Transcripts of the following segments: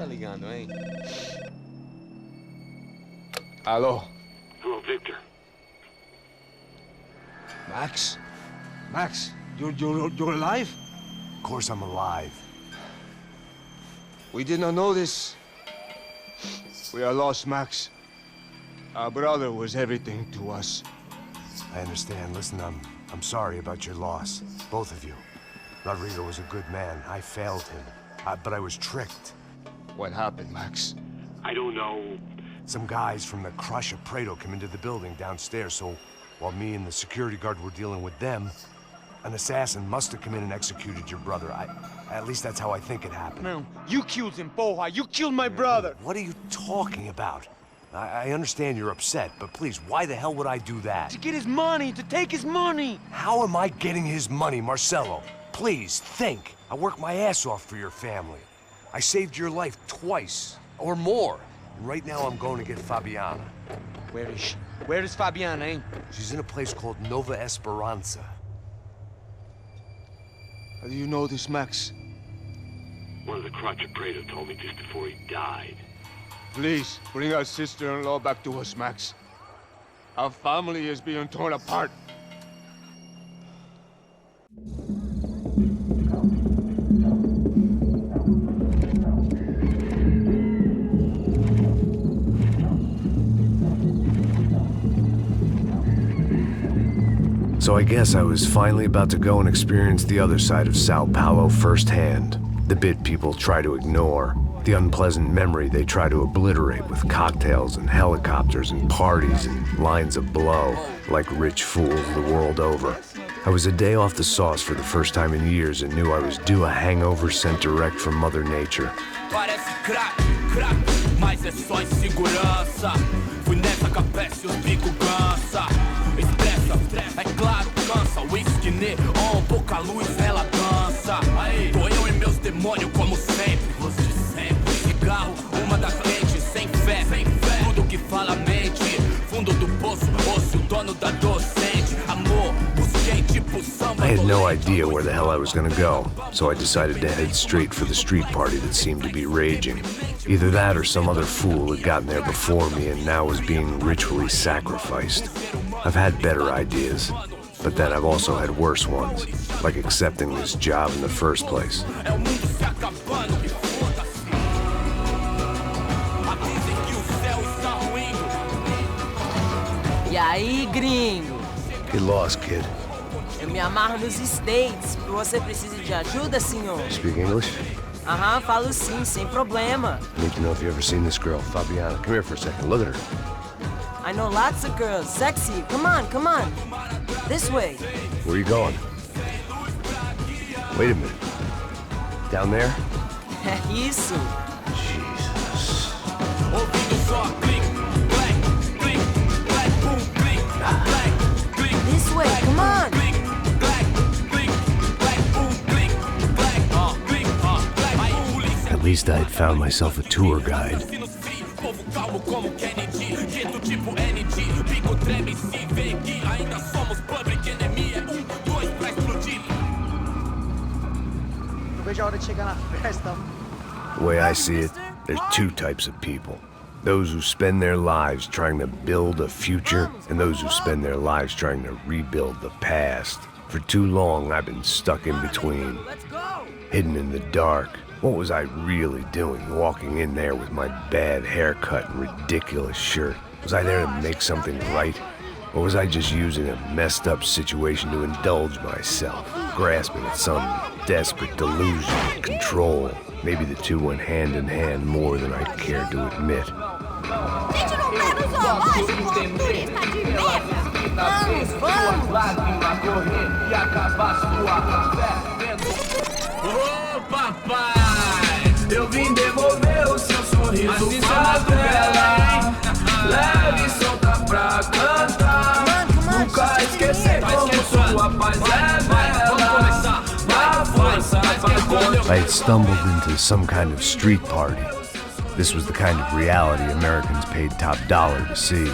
tá ligando, hein? Alô? Hello, Victor. Max? Max, you're alive? Of course I'm alive. We did not know this. We are lost, Max. Our brother was everything to us. I understand. Listen, I'm sorry about your loss. Both of you. Rodrigo was a good man. I failed him. But I was tricked. What happened, Max? I don't know. Some guys from the Crush of Prado came into the building downstairs, so while me and the security guard were dealing with them, an assassin must have come in and executed your brother. At least that's how I think it happened. No, you killed him, porra. You killed my brother. What are you talking about? I understand you're upset, but please, why the hell would I do that? To get his money, to take his money. How am I getting his money, Marcelo? Please, think. I worked my ass off for your family. I saved your life twice, or more. And right now I'm going to get Fabiana. Where is she? Where is Fabiana, eh? She's in a place called Nova Esperanza. How do you know this, Max? One of the Crotch of Prado told me just before he died. Please, bring our sister-in-law back to us, Max. Our family is being torn apart. So I guess I was finally about to go and experience the other side of Sao Paulo firsthand. The bit people try to ignore. The unpleasant memory they try to obliterate with cocktails and helicopters and parties and lines of blow, like rich fools the world over. I was a day off the sauce for the first time in years and knew I was due a hangover sent direct from Mother Nature. Parece crack, crack, mas é só insegurança. Fui nessa capeste, os bico cansa. Estressa, é claro, cansa. Whisky neon, pouca luz, ela dança. Tô eu e meus demônios como sempre. Cigarro, uma das lentes, sem fé. Tudo que fala mente. Fundo do poço, osso, dono da docente. Amor, busquei tipo samba. I had no idea where the hell I was gonna go, so I decided to head straight for the street party that seemed to be raging. Either that or some other fool had gotten there before me and now was being ritually sacrificed. I've had better ideas, but then I've also had worse ones, like accepting this job in the first place. E aí, gringo? Get lost, kid. Eu me amarro nos States. Você precisa de ajuda, senhor? Speak English? Aham, falo sim, sem problema. I need to know if you've ever seen this girl, Fabiana. Come here for a second. Look at her. I know lots of girls. Sexy. Come on, come on. This way. Where are you going? Wait a minute. Down there? Isso. Jesus. This way, come on. At least I had found myself a tour guide. The way I see it, there's two types of people. Those who spend their lives trying to build a future, and those who spend their lives trying to rebuild the past. For too long, I've been stuck in between, hidden in the dark. What was I really doing, walking in there with my bad haircut and ridiculous shirt? Was I there to make something right? Or was I just using a messed up situation to indulge myself, grasping at some desperate delusion of control? Maybe the two went hand in hand more than I cared to admit. Gente, não tá no zoológico, turista de merda! Vamos, Ô, papai, eu vim devolver o seu sorriso favela. Leve e solta pra cantar. Nunca esquecer como sua paz é bela. Dá força pra I had stumbled into some kind of street party. This was the kind of reality Americans paid top dollar to see.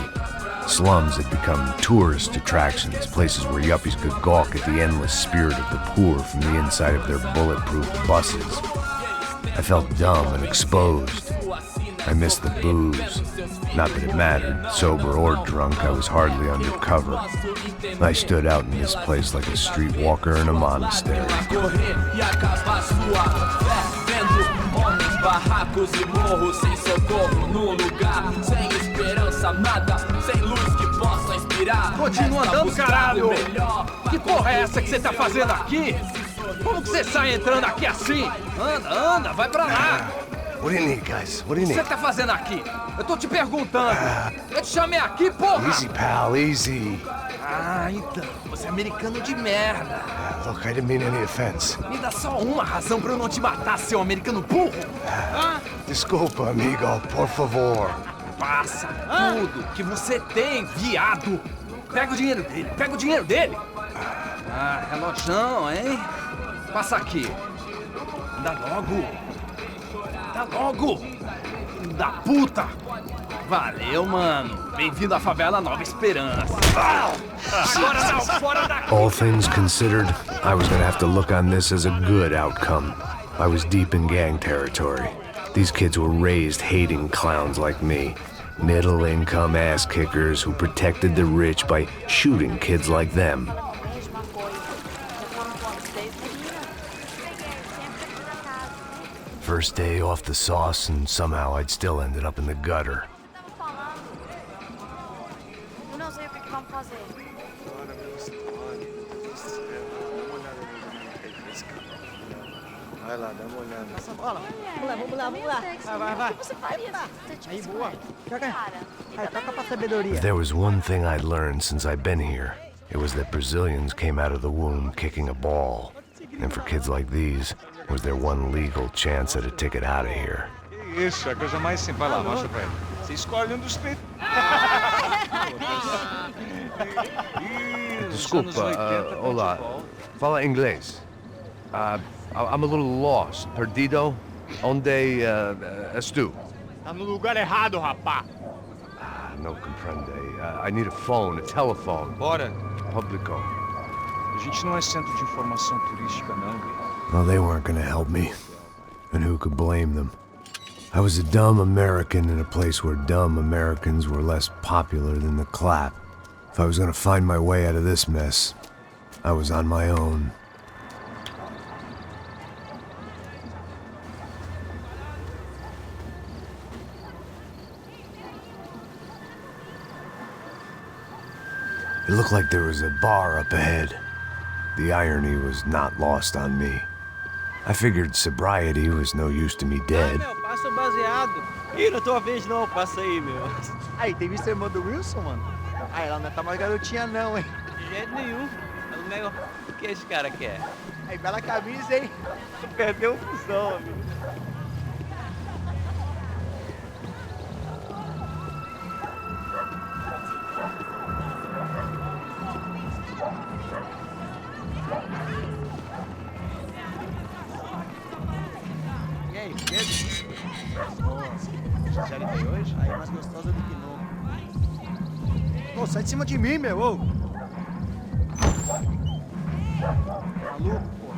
Slums had become tourist attractions, places where yuppies could gawk at the endless spirit of the poor from the inside of their bulletproof buses. I felt dumb and exposed. I missed the booze. Not that it mattered, sober or drunk, I was hardly under cover. I stood out in this place like a streetwalker in a monastery. Barracos e morros sem socorro num lugar sem esperança, nada, sem luz que possa inspirar. Continua andando, caralho! Que porra é essa que você tá fazendo aqui? Como que você sai entrando aqui assim? Anda, vai pra lá! What do you need, guys? What do you O que need? você tá fazendo aqui? Eu tô te perguntando. Eu te chamei aqui, porra! Easy, pal, easy. Ah, então, você é americano de merda. Look, I didn't mean any offense. Me dá só uma razão pra eu não te matar, seu americano burro. Desculpa, amigo, por favor. Passa tudo que você tem, viado. Pega o dinheiro dele, Ah, relojão, hein? Passa aqui. Dá logo. Filho da puta. Valeu, mano. Bem-vindo à favela Nova Esperança. Agora não, fora daqui. All things considered, I was gonna have to look on this as a good outcome. I was deep in gang territory. These kids were raised hating clowns like me. Middle-income ass-kickers who protected the rich by shooting kids like them. First day off the sauce, and somehow I'd still ended up in the gutter. Eu não sei o que vamos fazer. Vai lá, dá uma olhada. Vamos lá. Vai. O que você faria se você tivesse com ele? Cara, Toca pra sabedoria. If there was one thing I'd learned since I'd been here, it was that Brazilians came out of the womb kicking a ball. And for kids like these, it was their one legal chance at a ticket out of here. Que isso, é a coisa mais simples. Vai lá, mostra pra ele. Você escolhe um dos três. Desculpa, olá. Fala inglês. I'm a little lost. Perdido? Onde estou? Tá no lugar errado, rapá. No comprende. I need a phone, a telephone. Bora. Publico. A gente não é centro de informação turística, não, Gui. Well, they weren't gonna help me. And who could blame them? I was a dumb American in a place where dumb Americans were less popular than the clap. If I was gonna find my way out of this mess, I was on my own. It looked like there was a bar up ahead. The irony was not lost on me. I figured sobriety was no use to me dead. Passa o baseado. Ih, não é tua vez não, passa aí, meu. Aí, tem visto a irmã do Wilson, mano? Ah, ela não tá mais garotinha não, hein? De jeito nenhum. O que esse cara quer? Aí, bela camisa, hein? Perdeu o fusão, amigo. E aí, beleza? Já limpei hoje? Aí, mais gostosa do que nunca. Ô, sai de cima de mim, meu, ô! Maluco, pô.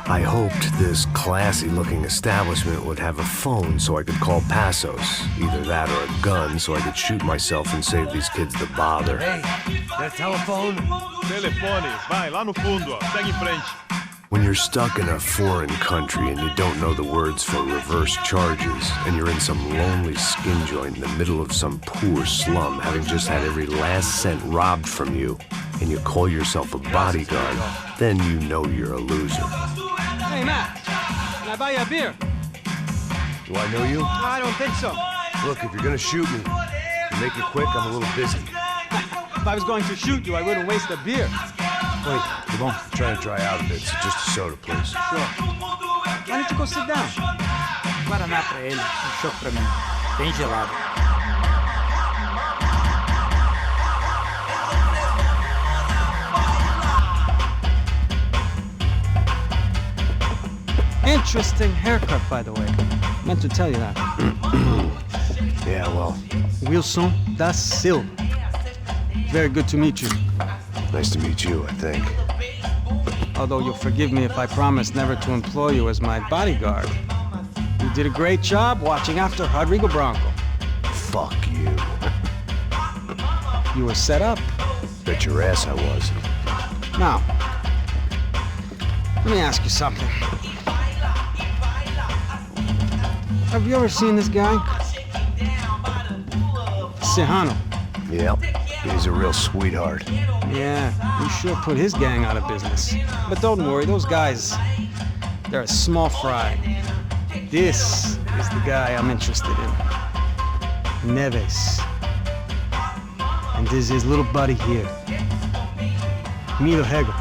I hoped this classy-looking establishment would have a phone so I could call Passos. Either that or a gun so I could shoot myself and save these kids the bother. Hey, that telephone? Telefone, vai, lá no fundo, ó. Segue em frente. When you're stuck in a foreign country and you don't know the words for reverse charges, and you're in some lonely skin joint in the middle of some poor slum, having just had every last cent robbed from you, and you call yourself a bodyguard, then you know you're a loser. Hey, Matt. Can I buy you a beer? Do I know you? I don't think so. Look, if you're gonna shoot me, to make it quick, I'm a little busy. If I was going to shoot you, I wouldn't waste a beer. Wait, come on. I'm trying to dry out a bit, so just a soda, please. Sure. Why don't you go sit down? Guaraná pra ele, chopp pra mim. Bem gelado. interesting haircut, by the way. Meant to tell you that. Yeah, well, Wilson da Silva. Very good to meet you. nice to meet you, I think. Although you'll forgive me if I promise never to employ you as my bodyguard. You did a great job watching after Rodrigo Bronco. Fuck you. You were set up. Bet your ass I was. Now, let me ask you something. Have you ever seen this guy? Serrano. Yep, he's a real sweetheart. Yeah, he sure put his gang out of business. But don't worry, those guys, they're a small fry. This is the guy I'm interested in. Neves. And this is his little buddy here. Milo Hegel.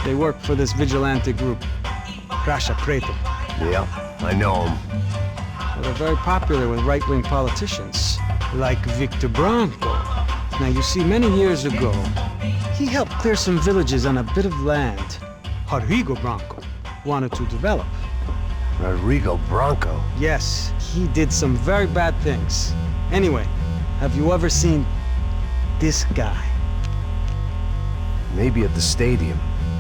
They work for this vigilante group, Caixa Preta. Yeah, I know him. Well, they're very popular with right-wing politicians, like Victor Bronco. Now, you see, many years ago, he helped clear some villages on a bit of land Rodrigo Bronco wanted to develop. Rodrigo Bronco? Yes, he did some very bad things. Anyway, have you ever seen this guy? Maybe at the stadium.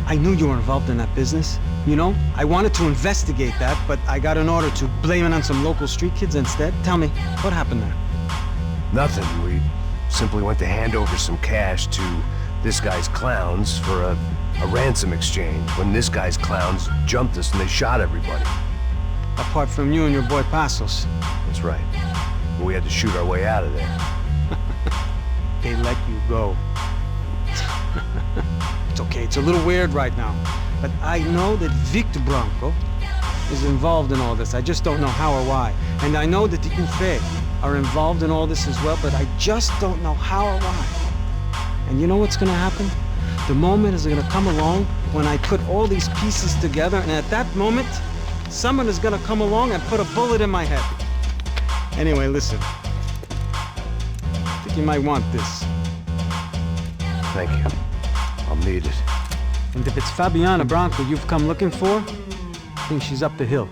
I knew you were involved in that business. You know, I wanted to investigate that, but I got an order to blame it on some local street kids instead. Tell me, what happened there? Nothing. We simply went to hand over some cash to this guy's clowns for a ransom exchange when this guy's clowns jumped us and they shot everybody. Apart from you and your boy Passos. That's right. We had to shoot our way out of there. They let you go. It's okay, it's a little weird right now. But I know that Victor Bronco is involved in all this. I just don't know how or why. And I know that the UFE are involved in all this as well, but I just don't know how or why. And you know what's gonna happen? The moment is gonna come along when I put all these pieces together, and at that moment, someone is gonna come along and put a bullet in my head. Anyway, listen. I think you might want this. Thank you. I'll need it. And if it's Fabiana Bronco you've come looking for, I think she's up the hill.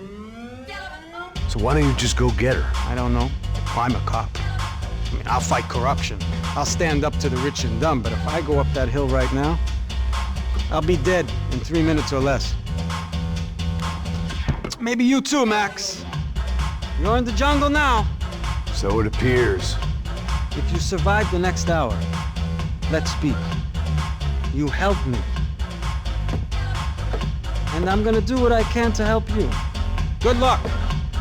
So why don't you just go get her? I don't know. I'm a cop. I mean, I'll fight corruption. I'll stand up to the rich and dumb, but if I go up that hill right now, I'll be dead in 3 minutes or less. Maybe you too, Max. You're in the jungle now. So it appears. If you survive the next hour, let's speak. You help me. And I'm gonna do what I can to help you. Good luck.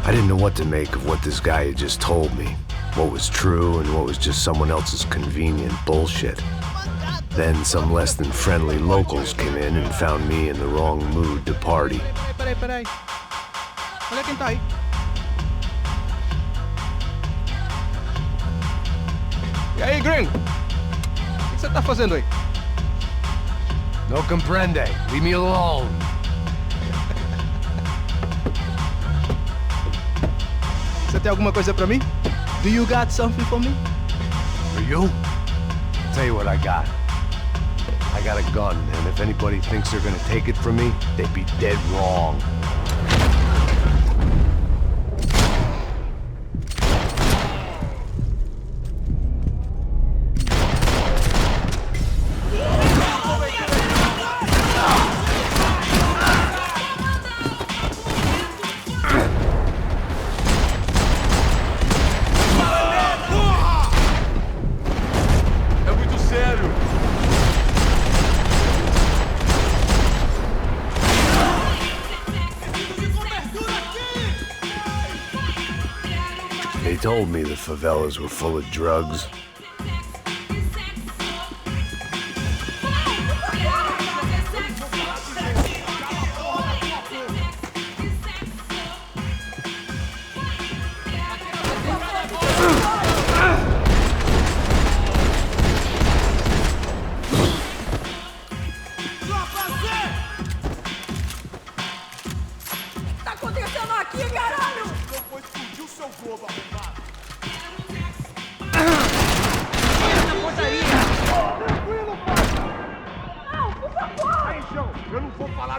I didn't know what to make of what this guy had just told me. What was true and what was just someone else's convenient bullshit. Then some less than friendly locals came in and found me in the wrong mood to party. Peraí. Olha quem tá aí. E aí, gringo? O que você tá fazendo aí? No comprende. Leave me alone. Você tem alguma coisa pra mim? Do you got something for me? For you? I'll tell you what I got. I got a gun, and if anybody thinks they're gonna take it from me, they'd be dead wrong. They told me the favelas were full of drugs. Tá acontecendo aqui, caralho? Não vou explodir o seu globo arrombado.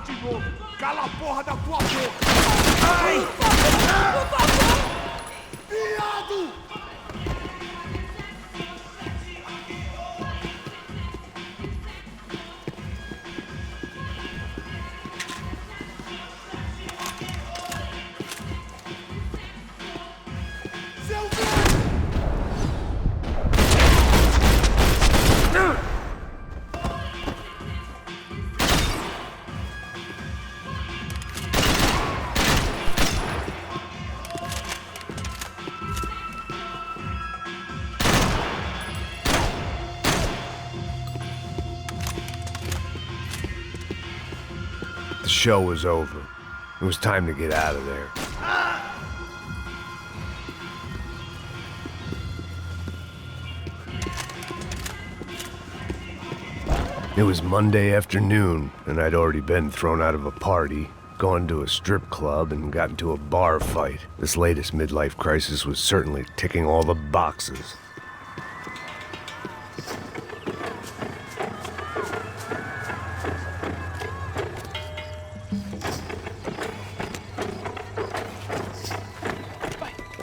de novo. Cala a porra da tua boca. Ai! Por favor! Viado! The show was over. It was time to get out of there. It was Monday afternoon, and I'd already been thrown out of a party, gone to a strip club, and got into a bar fight. This latest midlife crisis was certainly ticking all the boxes.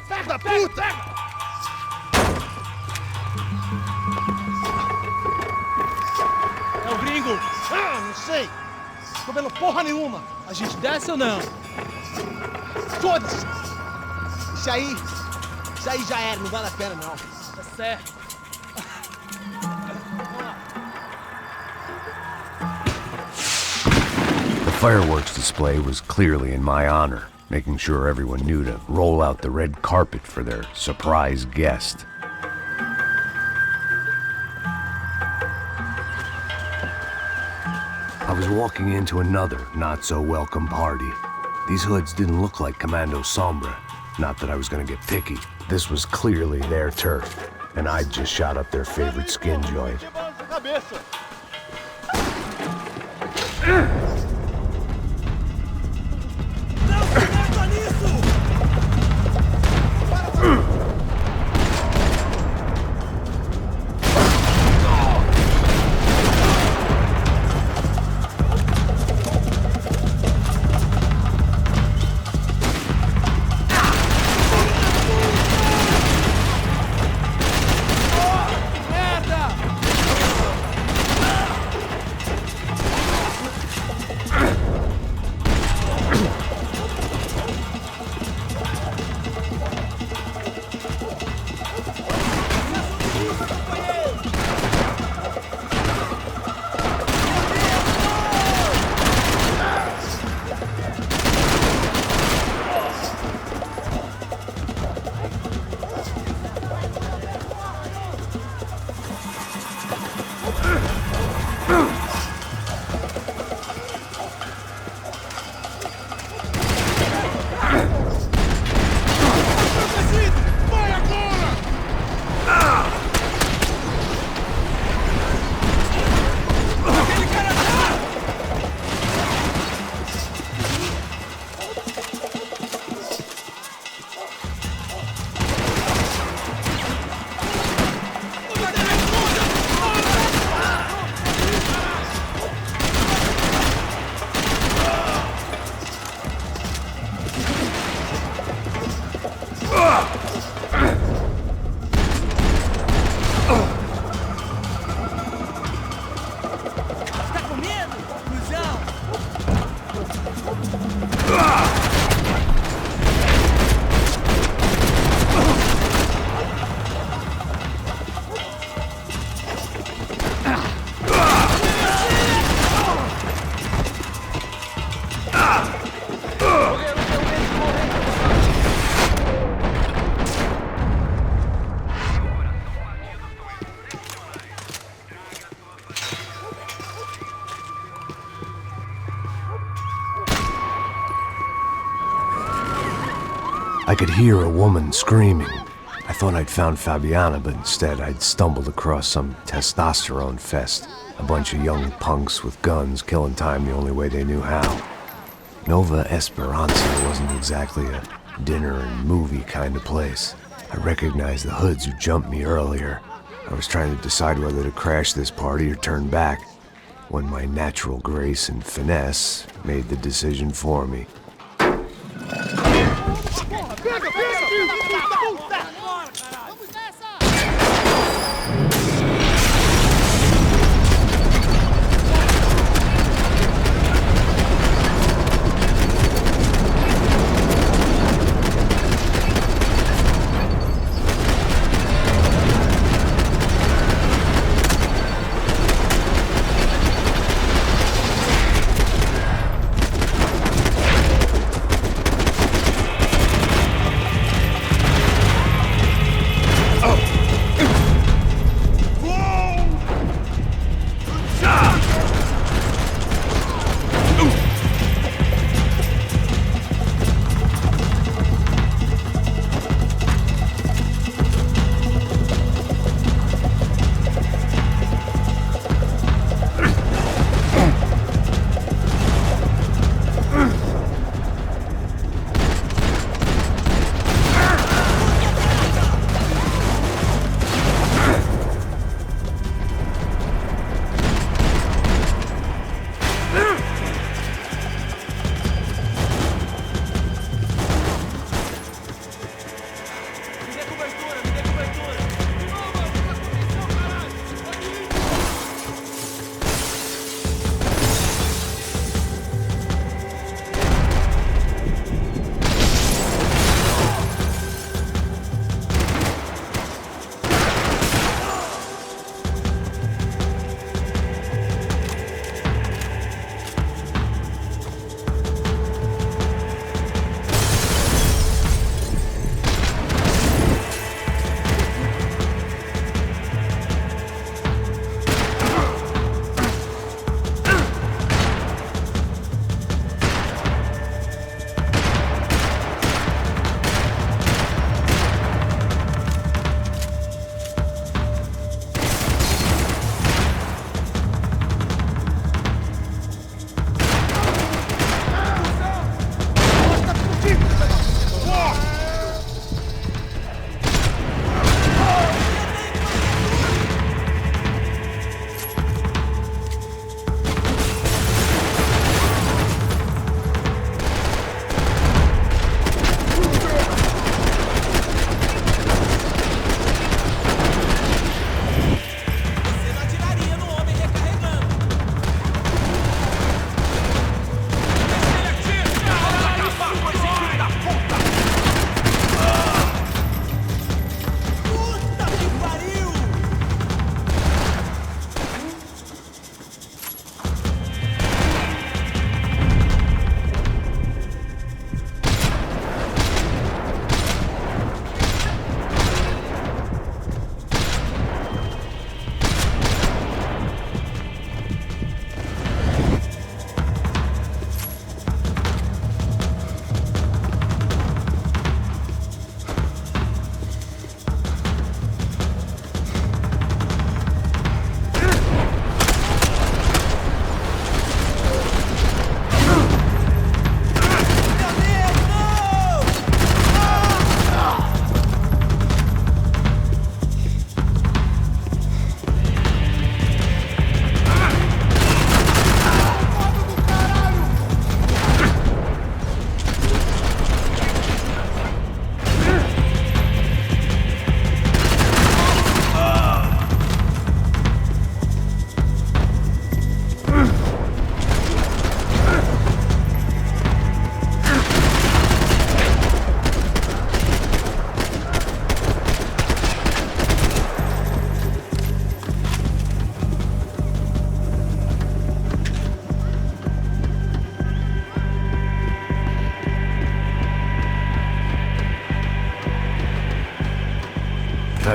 Pega, puta! É o gringo! Ah, não sei! Tô vendo porra nenhuma! A gente desce ou não? Foda-se! Isso aí já era, não vale a pena não. Tá certo. The fireworks display was clearly in my honor, making sure everyone knew to roll out the red carpet for their surprise guest. I was walking into another not-so-welcome party. These hoods didn't look like Commando Sombra. Not that I was gonna get picky. This was clearly their turf, and I'd just shot up their favorite skin joint. I could hear a woman screaming. I thought I'd found Fabiana, but instead I'd stumbled across some testosterone fest. A bunch of young punks with guns killing time the only way they knew how. Nova Esperanza wasn't exactly a dinner and movie kind of place. I recognized the hoods who jumped me earlier. I was trying to decide whether to crash this party or turn back. when my natural grace and finesse made the decision for me.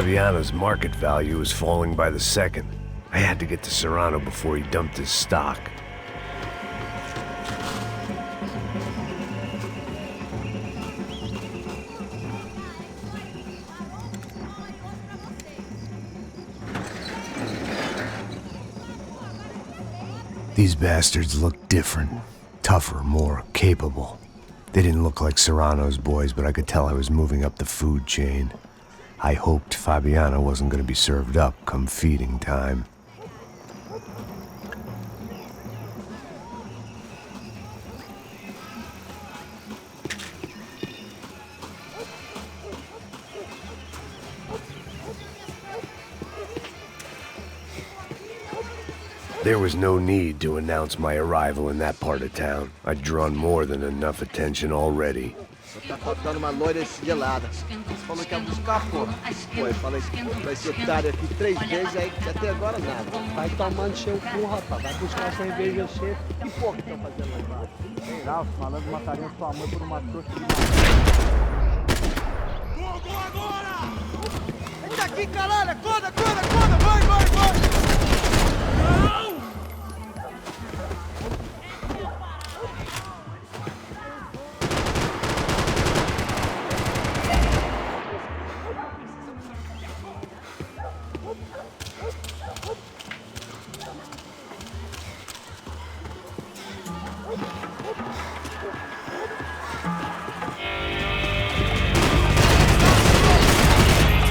Fabiano's market value was falling by the second. I had to get to Serrano before he dumped his stock. These bastards looked different, tougher, more capable. They didn't look like Serrano's boys, but I could tell I was moving up the food chain. I hoped Fabiano wasn't going to be served up come feeding time. There was no need to announce my arrival in that part of town. I'd drawn more than enough attention already. Tá faltando uma loira gelada. Você falou que ia buscar, pô. Pô, eu falei pra esse otário aqui 3 vezes, aí até agora nada. Vai tomando seu cu, rapaz. Vai buscar cerveja cedo. Que porra que estão fazendo lá embaixo? Sei lá, falando mataria sua mãe por uma trouxa de Fogo agora! Sai daqui, caralho! Acorda, acorda, acorda! Vai, vai, vai! Não!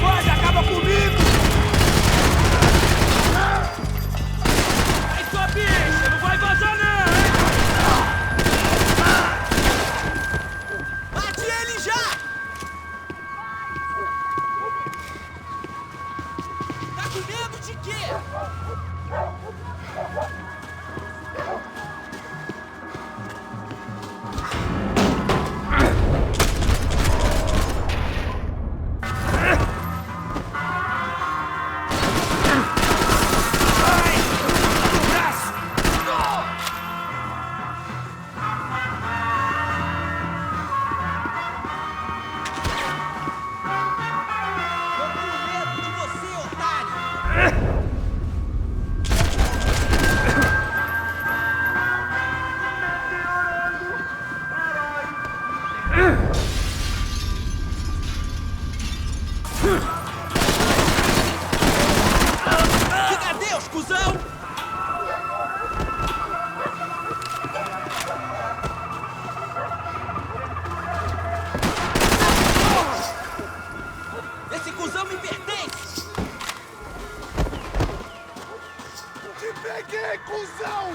Pode, acaba comigo! Aí, sua bicha, não vai vazar não, hein? Mate ele já! Tá com medo de quê? Eu tenho medo de você, otário! Fica Deus, cuzão! Esse cuzão me pertence! Te peguei, cuzão!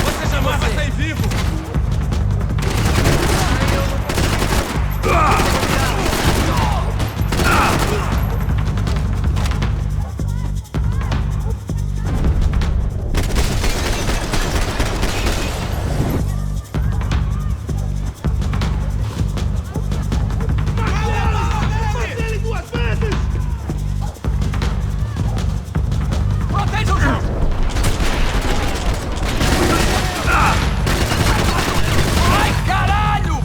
Você jamais vai sair vivo! Mate ele 2 vezes! Proteja o chão! Ai, caralho!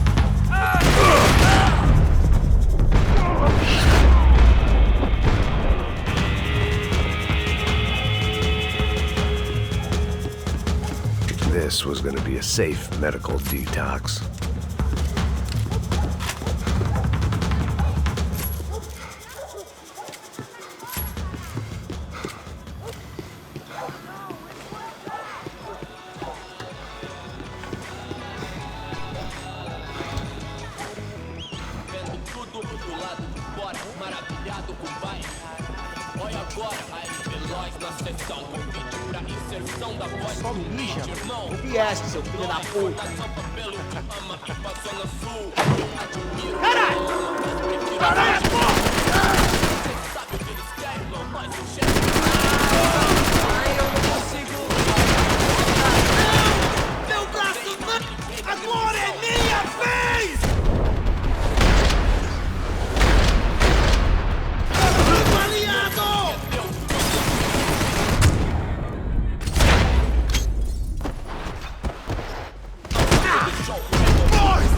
This was gonna be a safe medical detox. Vendo tudo do lado de fora, maravilhado com o bairro. Olha agora, aí veloz na sessão, convite pra inserção da voz Só do mija, beat, irmão. mano. O Bieste, seu filho da puta. Nação pelo que ama e pra zona sul. Admiro. Caralho! Caralho, porra! Cê sabe o que eles querem, irmão? Nós enxergamos. Ai, eu não consigo! Não! Meu braço não! Agora é minha vez! Meu aliado! Morre,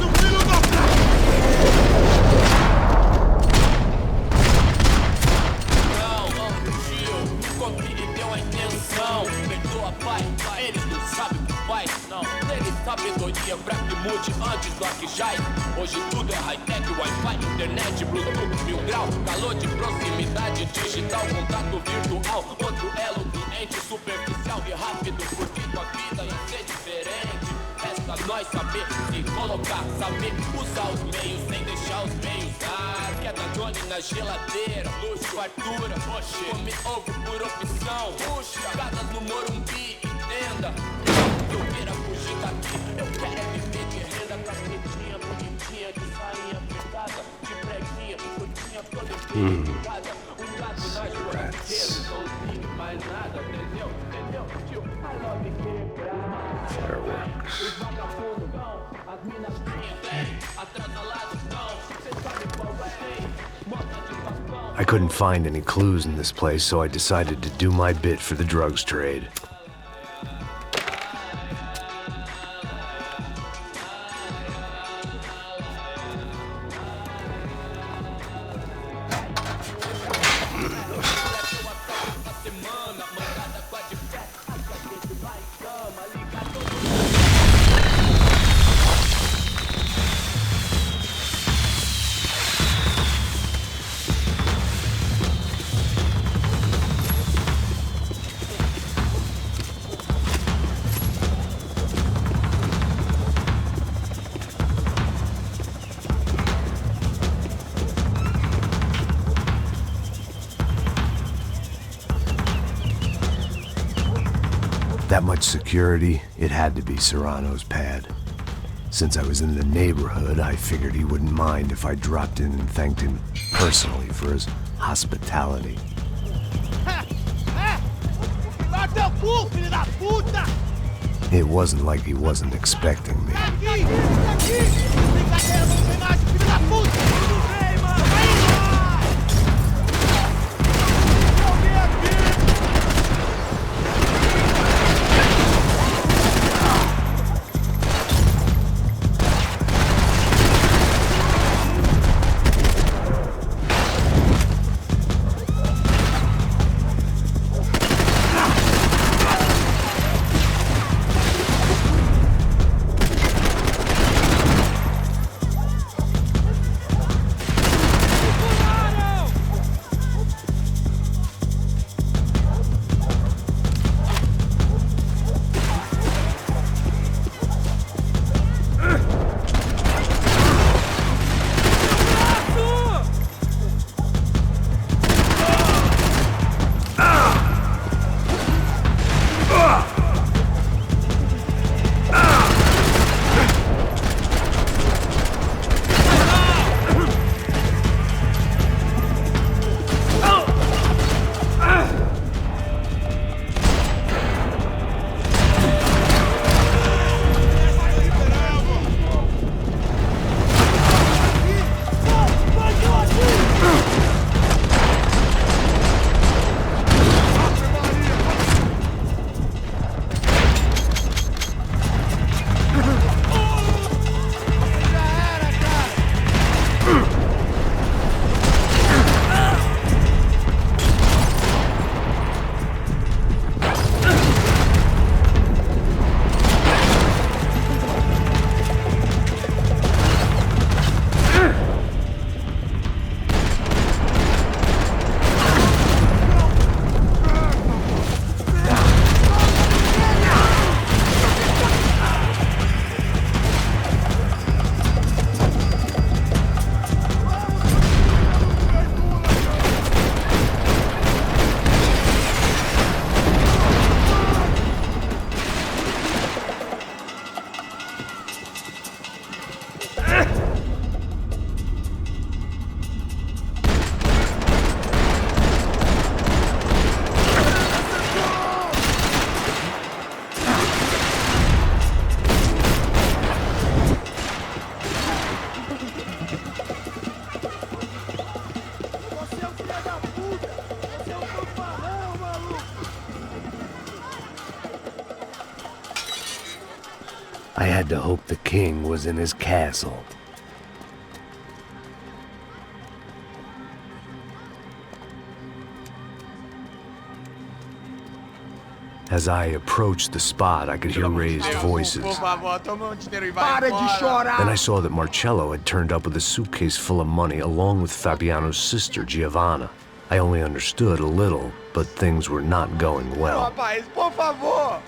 faz. Não, tem sabedoria pra que mude antes do Arquijai. Hoje tudo é high-tech, Wi-Fi, internet, Bluetooth, 1000 grau, calor de proximidade digital, contato virtual, outro elo doente, superficial e rápido, porque tua vida ia ser diferente. Resta nós saber se colocar, saber usar os meios sem deixar os meios. Quer Danone na geladeira, luxo, fartura, come ovo por opção, casas no Morumbi, entenda. Eu quero fugir daqui, eu quero é viver de renda, cacetinha, bonitinha, de sainha fechada, de preguinha, curtinha toda casa, gato na joelheira, sozinho, mais nada, entendeu? Tio, I love you, os vagabundos vão, as minas têm, atrasalados não, cê sabe qual é, moda de papão. I couldn't find any clues in this place, so I decided to do my bit for the drugs trade. That much security, it had to be Serrano's pad. Since I was in the neighborhood, I figured he wouldn't mind if I dropped in and thanked him personally for his hospitality. It wasn't like he wasn't expecting me. I had to hope the king was in his castle. As I approached the spot, I could hear raised voices. Para de chorar! Then I saw that Marcello had turned up with a suitcase full of money along with Fabiano's sister, Giovanna. I only understood a little, but things were not going well. Rapaz, por favor!